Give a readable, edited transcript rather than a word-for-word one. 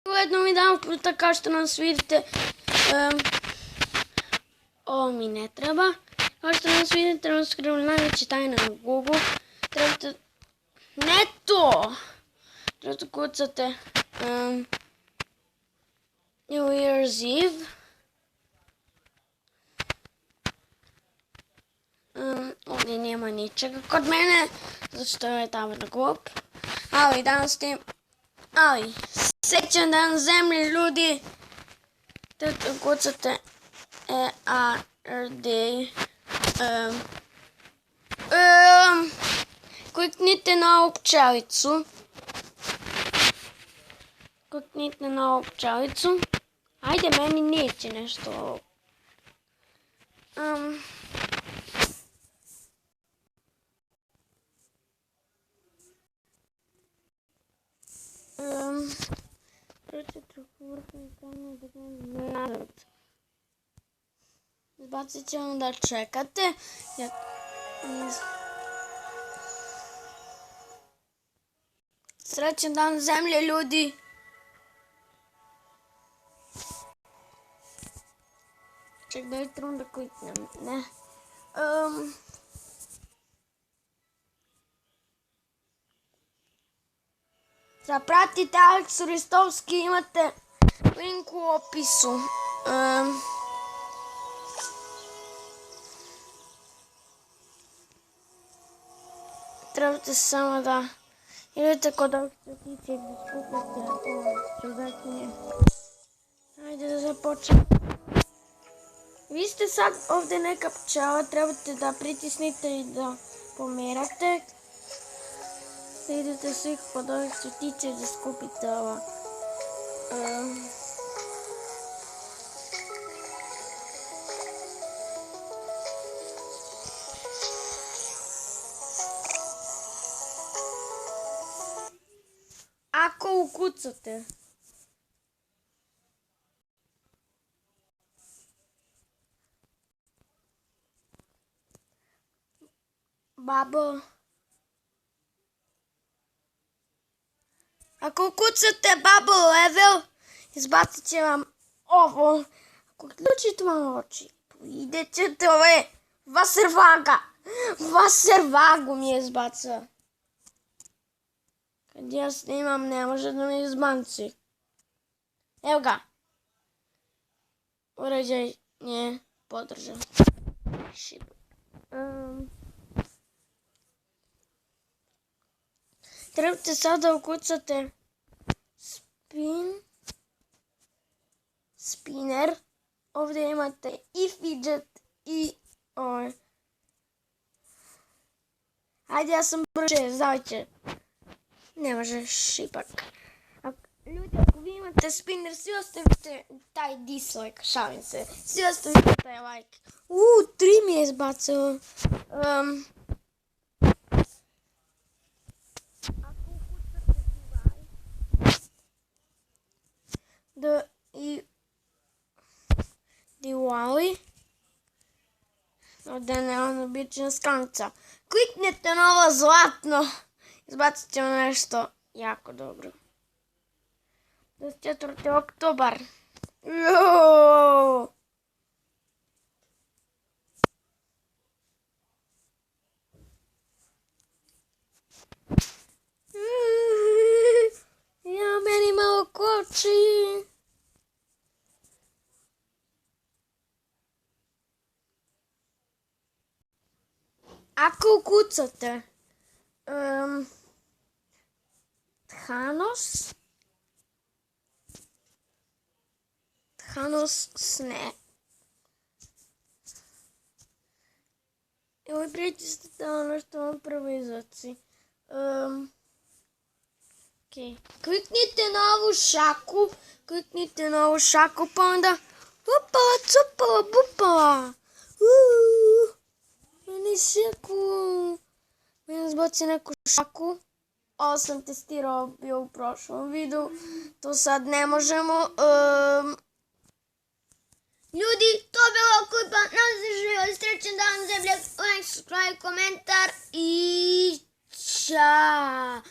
Ujedno mi damo puta kao što nas vidite. Ovo mi ne treba. Kao što nas vidite, trebamo skrivati najveće tajne u Google. Trebate... Ne to! Trebate kucate New Year's Eve. Ovdje nema ničega kod mene, zato što je tamo na glup. Ali danas tim... Ali, srećan dan zemlje, ljudi. Trebate kucate EARD. Kliknite na ovu pčelicu. Kliknite na ovu pčelicu. Ajde, meni neće nešto ovo. Zbacit ćemo da čekate. Srećan dan zemlje, ljudi. Ček da je trebam da kliknem, ne. Zapratite Aleksu Ristovski, imate link u opisu. Trebate samo da idete kod Aleksa Ristovski gdje skupite čudakinje. Ajde da započnem. Vi ste sad ovdje neka pčela, trebate da pritisnite i da pomerate. Idete svi kod ovih cvjetića da skupite ova. Ako ukucate babo, ako ukucate bubble level, izbacit će vam ovo. Ako ključite vam oči, vidjet ćete ove Wasserwaga. Wasserwagu mi je izbacila. Kad ja snimam, ne može da mi izbanci. Evo ga. Uređaj je podržan. Trebate sada ukucate spinner. Ovdje imate i fidget i ovaj. Ajde, ja sam brže, zavajte. Ne možeš ipak. Ljudi, ako vi imate spinner, svi ostavite taj dislike, šalim se. Svi ostavite taj like. 3 mi je izbacilo. Diwali. Ovdje je ono obična skanca. Kliknite na ovo zlatno. Izbacit ćemo nešto jako dobro. 24. oktobar. Ja, meni malo koči. Ako ukucate Thanos Sne. Ili pritisnite ono što vam prvo izbaci. Kliknite na ovu šaku, pa onda upala, cupala, bupala. Meni šaku. Meni izbaci neku šaku. Ovo sam testirao bio u prošlom videu. To sad ne možemo. Ljudi, to je bilo Kupa. Nam se živjeli. Srećan dan zemlje. Like, subscribe, komentar i čao.